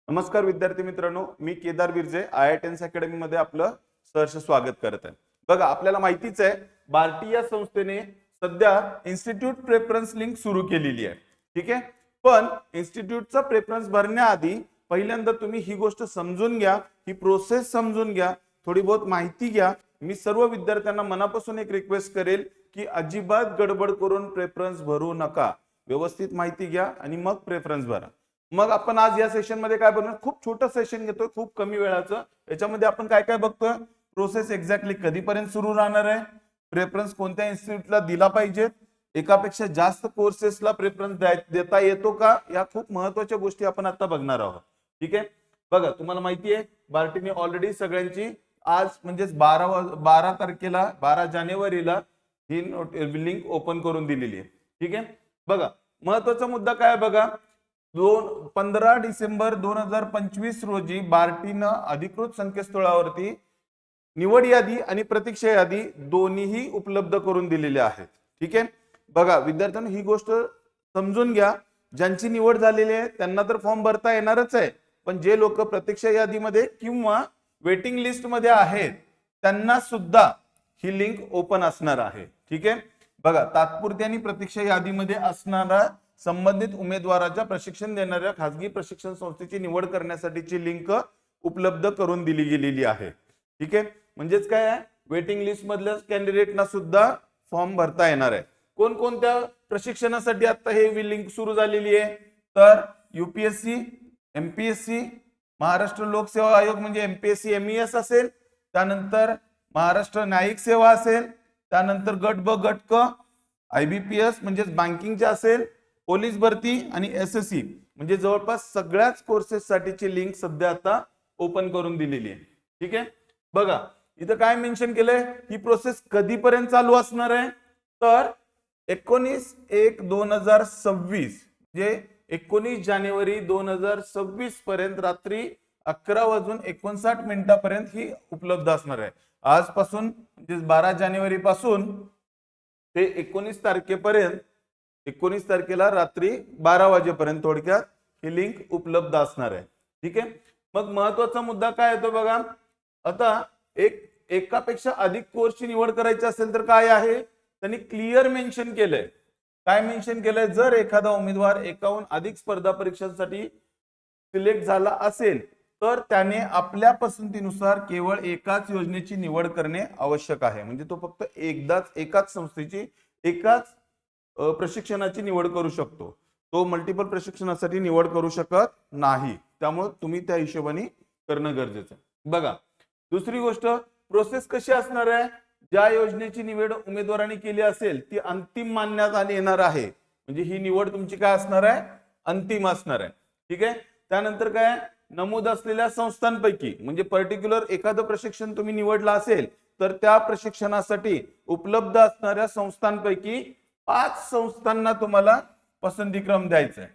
नमस्कार विद्यार्थी मित्रांनो, मी केदार बिर्जे IITians अकॅडमी मध्ये आपलं सहर्ष स्वागत करत आहे. बघा, आपल्याला माहितीच आहे बार्टी या संस्थेने सध्या इन्स्टिट्यूट प्रेफरन्स लिंक सुरू केलेली आहे. ठीक आहे, पण इन्स्टिट्यूटचा प्रेफरन्स भरण्याआधी पहिल्यांदा तुम्ही ही गोष्ट समजून घ्या, ही प्रोसेस समजून घ्या, थोडी बहुत माहिती घ्या. मी सर्व विद्यार्थ्यांना मनापासून एक रिक्वेस्ट करेल की अजिबात गडबड करून प्रेफरन्स भरू नका. व्यवस्थित माहिती घ्या आणि मग प्रेफरन्स भरा. मग आपण आज या सेशन मध्ये काय बनवणार, खूप छोटं सेशन घेतोय, खूप कमी वेळाचं. याच्यामध्ये आपण काय काय बघतोय, प्रोसेस एक्झॅक्टली कधीपर्यंत सुरू राहणार आहे, प्रेफरन्स कोणत्या इन्स्टिट्यूटला दिला पाहिजे, एकापेक्षा जास्त कोर्सेसला प्रेफरन्स देता येतो का, या खूप महत्वाच्या गोष्टी आपण आता बघणार आहोत. ठीक आहे, बघा तुम्हाला माहिती आहे बार्टीने ऑलरेडी सगळ्यांची आज म्हणजेच 12 तारखेला 12 जानेवारीला ही लिंक ओपन करून दिलेली आहे. ठीक आहे, बघा महत्वाचा मुद्दा काय बघा, 15 डिसेंबर 2025 रोजी बार्टीनं अधिकृत संकेतस्थळावरती निवड यादी आणि प्रतीक्षा यादी दोन्हीही उपलब्ध करून दिलेल्या आहेत. ठीक आहे, बघा विद्यार्थ्यांनो ही गोष्ट समजून घ्या. ज्यांची निवड झालेली आहे त्यांना तर फॉर्म भरता येणारच आहे, पण जे लोक प्रतीक्षा यादीमध्ये किंवा वेटिंग लिस्ट मध्ये आहेत त्यांना सुद्धा ही लिंक ओपन असणार आहे. ठीक आहे, बघा तात्पुरती आणि प्रतीक्षा यादीमध्ये असणारा संबंधित उमेदवाराच्या प्रशिक्षण देणाऱ्या खासगी प्रशिक्षण संस्थेची निवड करण्यासाठीची लिंक उपलब्ध करून दिली गेलेली आहे. ठीक आहे, म्हणजेच काय आहे, वेटिंग लिस्ट मधल्या कॅन्डिडेटना सुद्धा फॉर्म भरता येणार आहे. कोणकोणत्या प्रशिक्षणासाठी आता हे लिंक सुरू झालेली आहे, तर UPSC, MPSC, महाराष्ट्र लोकसेवा आयोग म्हणजे MPSC MES असेल, त्यानंतर महाराष्ट्र न्यायिक सेवा असेल, त्यानंतर गट ब गट क, IBPS म्हणजेच बँकिंगचे असेल, पोलीस भरती आणि SSC म्हणजे जवळपास सगळ्याच कोर्सेस साठीची लिंक सध्या आता ओपन करून दिलेली आहे. ठीक आहे, बघा इथं काय मेन्शन केलंय, ही प्रोसेस कधीपर्यंत चालू असणार आहे, तर 19/1/2026 म्हणजे 19 जानेवारी 2026 पर्यंत रात्री 11:59 पर्यंत ही उपलब्ध असणार आहे. आजपासून म्हणजे 12 जानेवारी पासून ते 19 तारखेपर्यंत, 19 तारखेला रात्री 12 वाजेपर्यंत थोडक्यात ही लिंक उपलब्ध असणार आहे. ठीक आहे, मग महत्वाचा मुद्दा काय येतो बघा, आता एकापेक्षा अधिक कोर्सची निवड करायची असेल तर काय आहे, त्यांनी क्लिअर मेन्शन केलंय. काय मेन्शन केलंय, जर एखादा उमेदवार एकाहून अधिक स्पर्धा परीक्षांसाठी सिलेक्ट झाला असेल तर त्याने आपल्या पसंतीनुसार केवळ एकाच योजनेची निवड करणे आवश्यक आहे. म्हणजे तो फक्त एकदाच एकाच संस्थेची एकाच प्रशिक्षणाची निवड करू शकतो, तो मल्टिपल प्रशिक्षणासाठी निवड करू शकत नाही. त्यामुळे तुम्ही त्या हिशोबाने करणं गरजेचं आहे. बघा दुसरी गोष्ट, प्रोसेस कशी असणार आहे, ज्या योजनेची निवड उमेदवारांनी केली असेल ती अंतिम मानण्यात येणार आहे. म्हणजे ही निवड तुमची काय असणार आहे, अंतिम असणार आहे. ठीक आहे, त्यानंतर काय, नमूद असलेल्या संस्थांपैकी म्हणजे पर्टिक्युलर एखादं प्रशिक्षण तुम्ही निवडला असेल तर त्या प्रशिक्षणासाठी उपलब्ध असणाऱ्या संस्थांपैकी 5 संस्थांना तुम्हाला पसंतीक्रम द्यायचा आहे.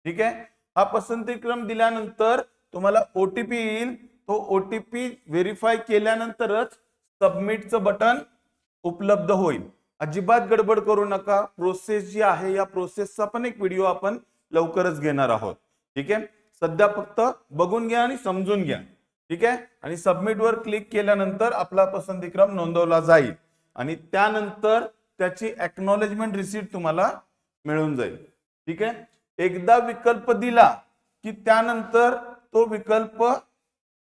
ठीक आहे, हा पसंतीक्रम दिल्यानंतर तुम्हाला OTP येईल, तो OTP व्हेरीफाय केल्यानंतरच सबमिटचं बटन उपलब्ध होईल. अजिबात गडबड करू नका. प्रोसेस जी आहे या प्रोसेसचा पण एक व्हिडिओ आपण लवकरच घेणार आहोत. ठीक आहे, सध्या फक्त बघून घ्या आणि समजून घ्या. ठीक आहे, आणि सबमिट वर क्लिक केल्यानंतर आपला पसंतीक्रम नोंदवला जाईल आणि त्यानंतर त्याची एक्नॉलेजमेंट रिसीट तुम्हाला मिळून जाईल. ठीक आहे, एकदा विकल्प दिला की त्यानंतर तो विकल्प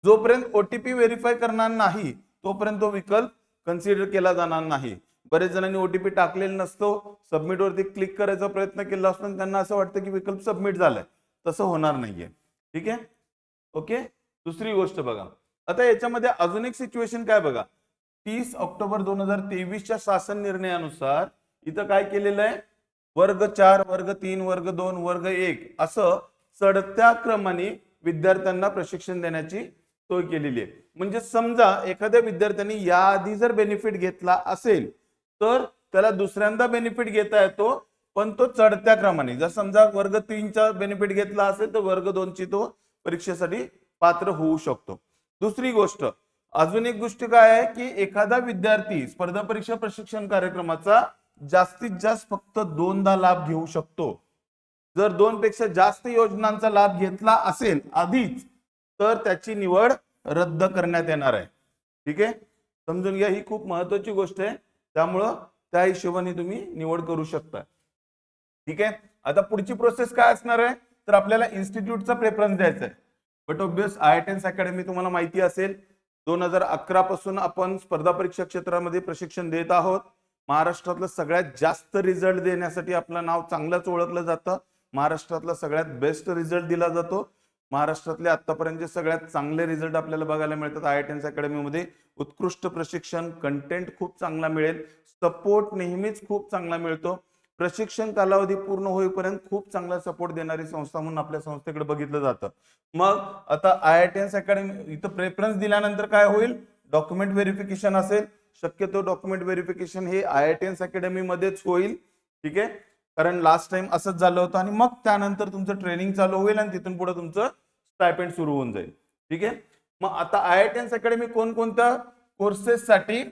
जोपर्यंत OTP व्हेरीफाय करणार नाही तोपर्यंत तो विकल्प कन्सिडर केला जाणार नाही. बरेच जणांनी OTP टाकलेला नसतो, सबमिट वरती क्लिक करायचा प्रयत्न केला असतो, त्यांना असं वाटतं की विकल्प सबमिट झालाय. तसं होणार नाहीये. ठीक आहे, ओके. दुसरी गोष्ट बघा, आता याच्यामध्ये अजून एक सिच्युएशन काय बघा, 30 ऑक्टोबर 2023च्या शासन निर्णयानुसार इथं काय केलेलं आहे, वर्ग 4, वर्ग 3, वर्ग 2, वर्ग 1 असं चढत्या क्रमाने विद्यार्थ्यांना प्रशिक्षण देण्याची सोय केलेली आहे. म्हणजे समजा एखाद्या विद्यार्थ्यांनी याआधी जर बेनिफिट घेतला असेल तर त्याला दुसऱ्यांदा बेनिफिट घेता येतो, पण तो चढत्या क्रमाने. जर समजा वर्ग 3चा बेनिफिट घेतला असेल तर वर्ग 2ची तो परीक्षेसाठी पात्र होऊ शकतो. दुसरी गोष्ट, अजून एक गोष्ट काय आहे की एखादा विद्यार्थी स्पर्धा परीक्षा प्रशिक्षण कार्यक्रमाचा जास्तीत जास्त फक्त 2दा लाभ घेऊ शकतो. जर 2 पेक्षा जास्त योजनांचा लाभ घेतला असेल आधीच तर त्याची निवड रद्द करण्यात येणार आहे. ठीक आहे, समजून घ्या, ही खूप महत्वाची गोष्ट आहे. त्यामुळं त्या हिशोबाने तुम्ही निवड करू शकता. ठीक आहे, आता पुढची प्रोसेस काय असणार आहे तर आपल्याला इन्स्टिट्यूटचा प्रेफरन्स द्यायचा आहे. बट ऑब्वियस IITians अकॅडमी तुम्हाला माहिती असेल 2011 पासून आपण स्पर्धा परीक्षा क्षेत्रामध्ये प्रशिक्षण देत आहोत. महाराष्ट्रातलं सगळ्यात जास्त रिझल्ट देण्यासाठी आपलं नाव चांगलंच ओळखलं जातं. महाराष्ट्रातला सगळ्यात बेस्ट रिझल्ट दिला जातो. महाराष्ट्रातले आतापर्यंतचे सगळ्यात चांगले रिझल्ट आपल्याला बघायला मिळतात IITians अकॅडमीमध्ये. उत्कृष्ट प्रशिक्षण, कंटेंट खूप चांगला मिळेल, सपोर्ट नेहमीच खूप चांगला मिळतो. प्रशिक्षण कालावधी पूर्ण होईपर्यंत खूप चांगला सपोर्ट देणारी संस्था म्हणून आपल्या संस्थेकडे बघितलं जातं. मग आता IITians अकॅडमी इथं प्रेफरन्स दिल्यानंतर काय होईल, डॉक्युमेंट व्हेरिफिकेशन असेल. शक्यतो डॉक्युमेंट व्हेरिफिकेशन हे IITians अकॅडमी मध्येच होईल. ठीक आहे, कारण लास्ट टाइम असंच झालं होतं. आणि मग त्यानंतर तुमचं ट्रेनिंग चालू होईल आणि तिथून पुढे तुमचं स्टायपेंड सुरू होऊन जाईल. ठीक आहे, मग आता IITians अकॅडमी कोणकोणत्या कोर्सेस साठी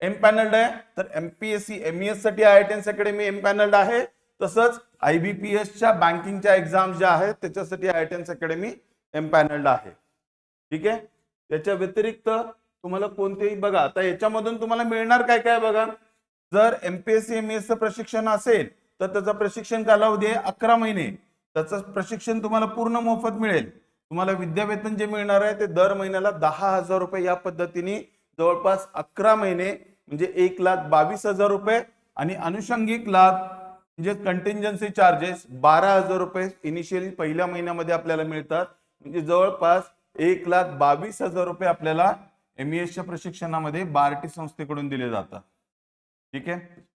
एमपॅनल्ड आहे तर MPSC MES साठी IITians अकॅडमी एमपॅनल्ड आहे. तसंच IBPS च्या बँकिंगच्या एक्झाम ज्या आहेत त्याच्यासाठी IITians अकॅडमी एमपॅनल्ड आहे. ठीक आहे, त्याच्या व्यतिरिक्त तुम्हाला कोणतेही बघा, आता याच्यामधून तुम्हाला मिळणार काय काय बघा. जर MPSC MES चं प्रशिक्षण असेल तर त्याचा प्रशिक्षण कालावधी आहे 11 महिने. त्याचं प्रशिक्षण तुम्हाला पूर्ण मोफत मिळेल. तुम्हाला विद्यावेतन जे मिळणार आहे ते दर महिन्याला 10,000 रुपये या पद्धतीने जवळपास 11 महिने म्हणजे 1,22,000 रुपये. आणि अनुषंगिक लाभ म्हणजे कंटिंजन्सी चार्जेस 12,000 रुपये इनिशियली पहिल्या महिन्यामध्ये आपल्याला मिळतात. म्हणजे जवळपास 1,22,000 रुपये आपल्याला MES च्या प्रशिक्षणामध्ये बार्टी संस्थेकडून दिले जातात. ठीक आहे,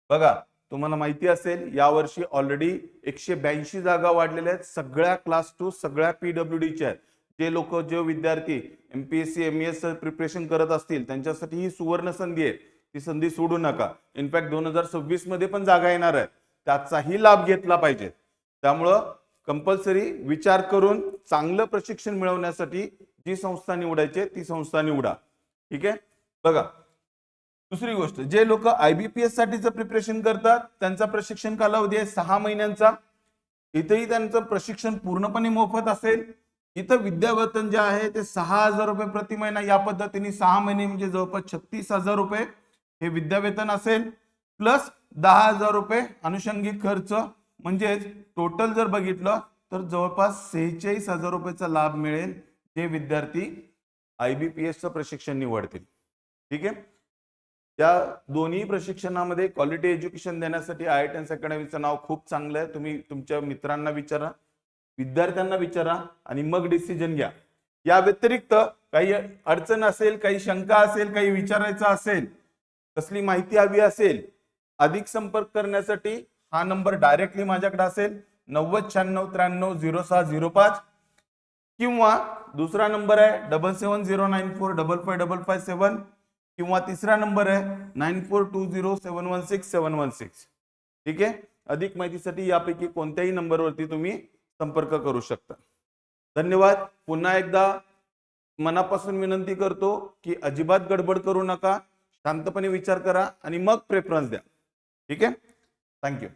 बघा तुम्हाला माहिती असेल यावर्षी ऑलरेडी 182 जागा वाढलेल्या आहेत. सगळ्या क्लास 2 सगळ्या PWD च्या आहेत. जे लोक जे विद्यार्थी MPSC MES प्रिपरेशन करत असतील त्यांच्यासाठी ही सुवर्ण संधी आहे. ती संधी सोडू नका. इनफॅक्ट 2026 मध्ये पण जागा येणार आहेत, त्याचाही लाभ घेतला पाहिजे. त्यामुळं कंपल्सरी विचार करून चांगलं प्रशिक्षण मिळवण्यासाठी जी संस्था निवडायची ती संस्था निवडा. ठीक आहे, बघा दुसरी गोष्ट, जे लोक IBPS साठीचं प्रिपरेशन करतात त्यांचा प्रशिक्षण कालावधी आहे 6 महिन्यांचा. इथेही त्यांचं प्रशिक्षण पूर्णपणे मोफत असेल. इथं विद्यावेतन जे आहे ते 6,000 रुपये प्रति महिना या पद्धतीने 6 महिने म्हणजे जवळपास 36,000 रुपये हे विद्यावेतन असेल. प्लस 10,000 रुपये अनुषंगिक खर्च, म्हणजेच टोटल जर बघितलं तर जवळपास 46,000 रुपयाचा लाभ मिळेल जे विद्यार्थी IBPS चं प्रशिक्षण निवडतील. ठीक आहे, त्या दोन्ही प्रशिक्षणामध्ये क्वालिटी एज्युकेशन देण्यासाठी IITians अकॅडमीचं नाव खूप चांगलं आहे. तुम्ही तुमच्या मित्रांना विचारा, विद्यार्थ्यांना विचारा आणि मग डिसिजन घ्या. या व्यतिरिक्त काही अडचण असेल, काही शंका असेल, काही विचारायचं असेल, कसली माहिती हवी असेल, अधिक संपर्क करण्यासाठी हा नंबर डायरेक्टली माझ्याकडे असेल 9096930605 किंवा दुसरा नंबर आहे 7709455557 किंवा तिसरा नंबर आहे 9420716716. ठीक आहे, अधिक माहितीसाठी यापैकी कोणत्याही नंबरवरती तुम्ही संपर्क करू शकता. धन्यवाद. पुन्हा एकदा मनापासून विनंती करतो की अजिबात गडबड करू नका, शांतपणे विचार करा आणि मग प्रेफरन्स द्या. ठीक आहे, थँक्यू.